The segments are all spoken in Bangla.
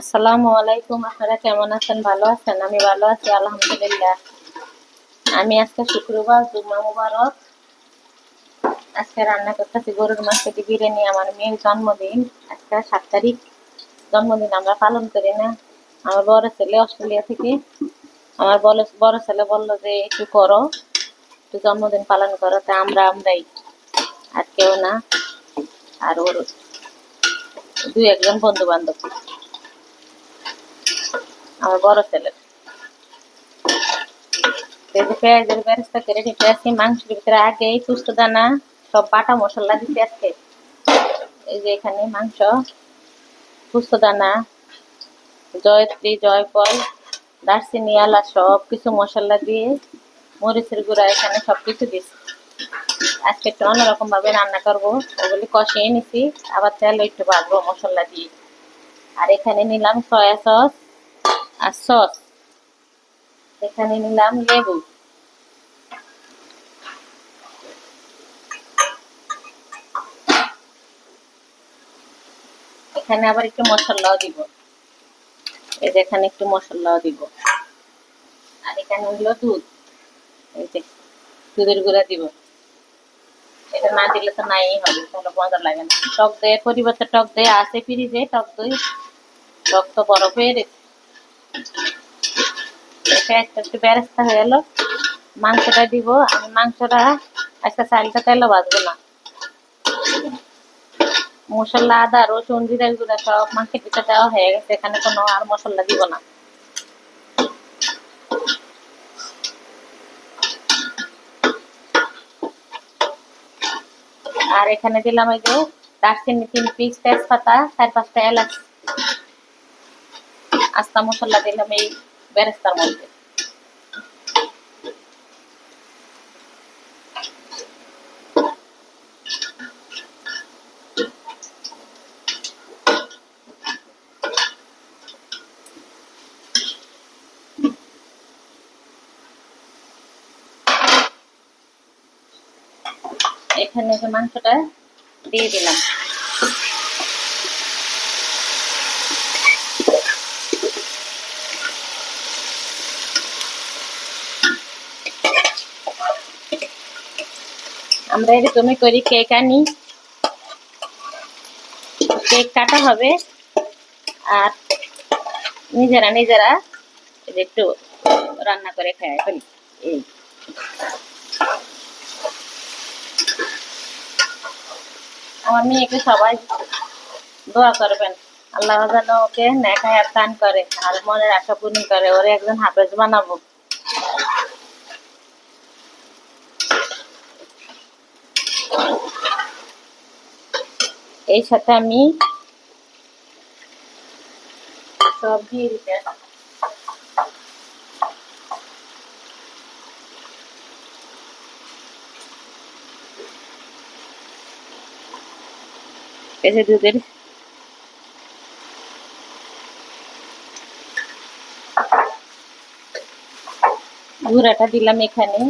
আসসালামু আলাইকুম। আপনারা কেমন আছেন? ভালো আছেন? আমি ভালো আছি আলহামদুলিল্লাহ। আমি আজকে শুক্রবার, জুম্মা মুবারক। আজকে রান্না করতেছি গরুর মাংস দিয়ে বিরিয়ানি। আমার মেয়ের জন্মদিন আজকে 7 তারিখ। জন্মদিন আমরা পালন করি না। আমার বড় ছেলে অস্ট্রেলিয়া থেকে, আমার বড় ছেলে বললো যে একটু করো, একটু জন্মদিন পালন করো। তা আমরাই, আর কেউ না। আর ওর 2-1 জন বন্ধু বান্ধব, আমার বড় ছেলের। পেঁয়াজের বেরেস্তা করে নিতে আজকে মাংসের ভিতরে আগে পুস্ত দানা সব বাটা মশলা দিতে আজকে। এই যে এখানে মাংস, পুস্ত দানা, জয়ত্রী, জয়ফল, দারচিনি, এলাচ সব কিছু মশলা দিয়ে, মরিচের গুঁড়া এখানে সবকিছু দিচ্ছি। আজকে একটু অন্যরকম ভাবে রান্না করবো। ওগুলি কষিয়ে নিছি, আবার তেল একটু ভাজবো মশলা দিয়ে। আর এখানে নিলাম সয়া সস আর সস, এখানে নিলাম লেবু। এখানে আবার একটু মশলাও দিব, এই যে এখানে একটু মশলাও দিব। আর এখানে হলো দুধ, এই যে দুধের গুঁড়া দিব। এটা না দিলে তো নাই হবে, তাহলে মজা লাগে না। টক দই পরিবর্তে টক দই আছে ফ্রিজে, টক দই টক তো বরফ হয়ে গেছে। এটা একটু বেরেস্তা হয়ে গেল। মাংসটা দিব। আমি মাংসটা আজকে চালটা তেলে ভাজবো না। মশলা, আদা, রসুন, জিরার গুঁড়া সব মাংসের ভিতরে দেওয়া হয়ে গেছে। এখানে কোনো আর মশলা দিব না। আর এখানে দিলাম এই যে দারচিনি 3 পিস, তেজপাতা 4-5টা এলাচ, আস্তা মশলা দিলাম এই বেরেস্তার মধ্যে। এখানে যে মাংসটা দিয়ে দিলাম। আমরা এরকমই করি, কেক আনি, কেক কাটা হবে আর নিজেরা একটু রান্না করে খাই ফেলি। এই আমার মেয়েকে সবাই দোয়া করবেন, আল্লাহ যেন ওকে নেক হায়াত দান করে আর মনের আশা পূরণ করে, ওরে একজন হাফেজ বানাবো। এই সাথে আমি সব দিয়ে দিতে, এই যে দুধের গুঁড়াটা দিলাম এখানে।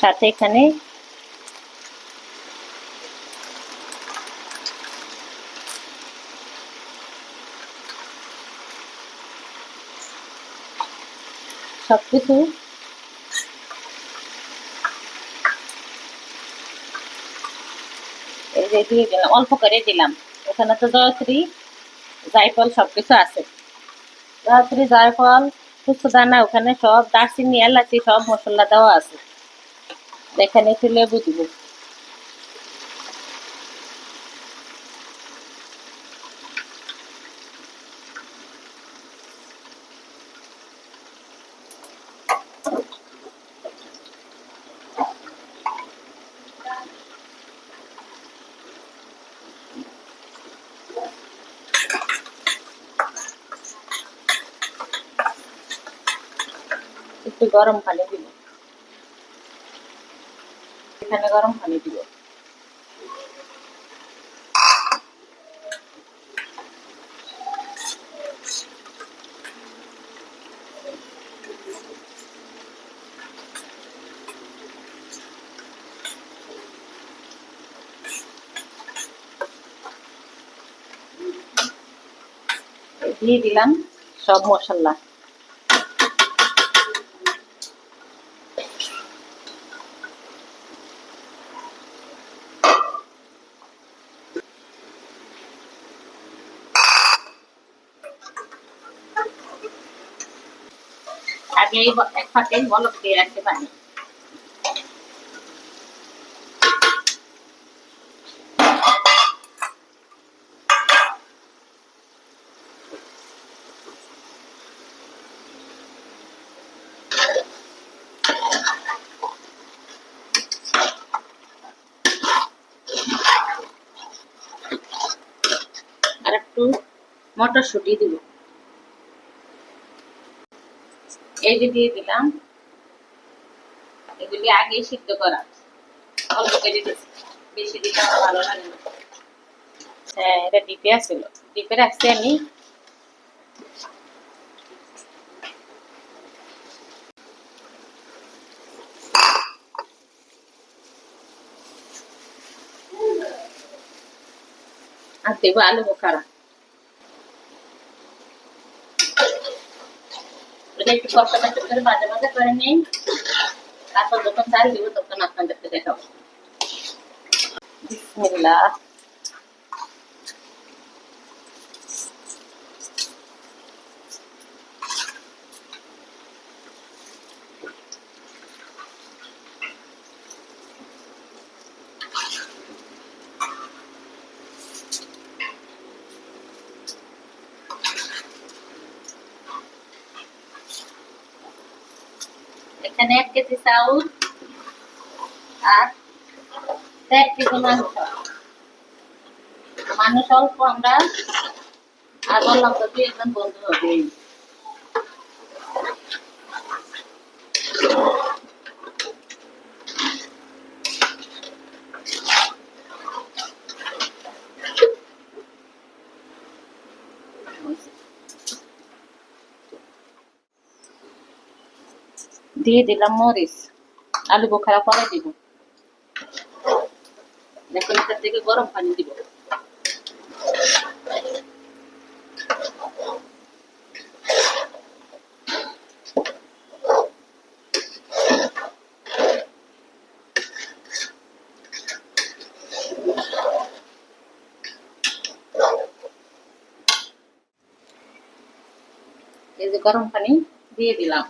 সাথে এখানে সবকিছু এই যে দিয়ে দিলাম, অল্প করে দিলাম। এখানে তো জয়ত্রী, জায়ফল সবকিছু আছে। জয়ত্রী, জায়ফল, পুস্তদানা, ওখানে সব দারচিনি, এলাচি সব মশলা দেওয়া আছে। এখানে একটু লেবু দিব। একটু গরম পানি দিব, এখানে গরম পানি দিব। দিয়ে দিলাম সব মশলা। আগে এক ফাঁকে বলক দিয়ে রাখতে পারি। আর একটু মটরশুঁটি দিব। এই যে দিয়ে দিলাম, এগুলি আগে সিদ্ধ করা, অল্প করে দিয়েছি, বেশি দিলে আমার ভালো লাগে না। হ্যাঁ, এটা ডিপে আসছিল, ডিপে রাখছি আমি। আর দেবো আলু বোখারা, এটা একটু কষ্ট কষ্ট করে মাঝে মাঝে করে নিই, তারপর যখন চাল দিব তখন আপনাদেরকে দেখাবো। বিসমিল্লাহ। এখানে 1 কেজি চাউল আর 1.5 কেজি মাংস। মানুষ অল্প আমরা, আর বললাম তো 2 একজন বন্ধু হবে। দিয়ে দিলাম মরিচ, আলু বোখারা পরে দিব। এখন এটার থেকে গরম পানি দিব। এই যে গরম পানি দিয়ে দিলাম।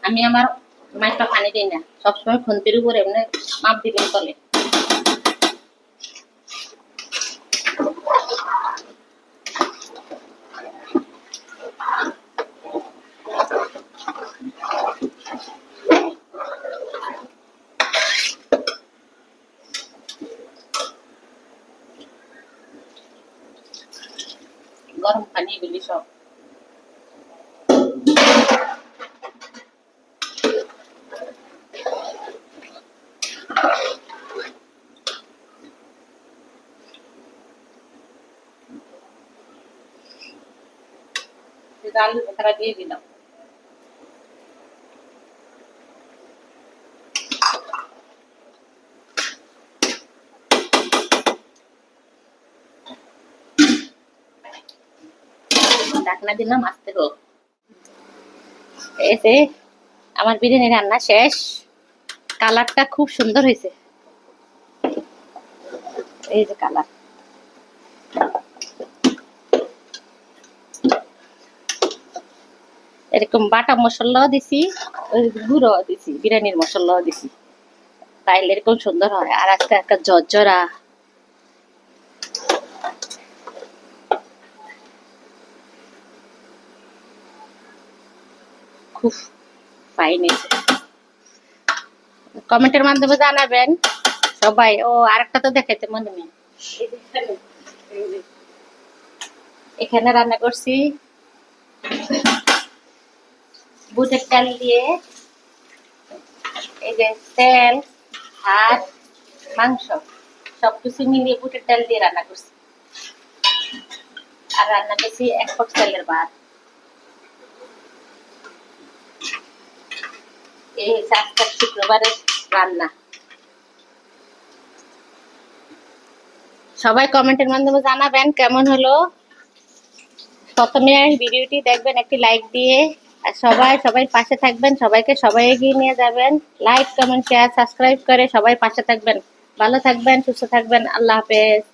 আমি আমার মাইপা পানি দিই না, সবসময় খুন্তির উপরে এমনি মাপ দিবেন তলে। গরম পানি এগুলি সব আলু বোখারা দিয়ে দিলাম। ঢাকনা দিলাম, আস্তে হোক। এই যে আমার বিরিয়ানি রান্না শেষ, কালারটা খুব সুন্দর হয়েছে। এই যে কালার, এরকম বাটা মশলাও দিছি, গুঁড়ো দিছি, বিরিয়ানির মশলাও দিছি, তাইলে এরকম সুন্দর হয়। আর আজকে একটা ঝরঝরা, খুব ফাইন হয়েছে। কমেন্টের মাধ্যমে জানাবেন সবাই। ও আরেকটা তো দেখাইতে মনে নেই, এখানে রান্না করছি বুটের ডাল দিয়ে, এই যে তেল আর মাংস সবকিছু মিলিয়ে বুটের ডাল দিয়ে রান্না করছি। আর রান্না করছি 1 পট চালের ভাত। এই হচ্ছে আজকের শুক্রবারের রান্না। সবাই কমেন্টের মাধ্যমে জানাবেন কেমন হলো। প্রথমে ভিডিওটি দেখবেন একটি লাইক দিয়ে, আর সবাই পাশে থাকবেন, সবাই এগিয়ে নিয়ে যাবেন। লাইক, কমেন্ট, শেয়ার, সাবস্ক্রাইব করে সবাই পাশে থাকবেন। ভালো থাকবেন, সুস্থ থাকবেন। আল্লাহ হাফেজ।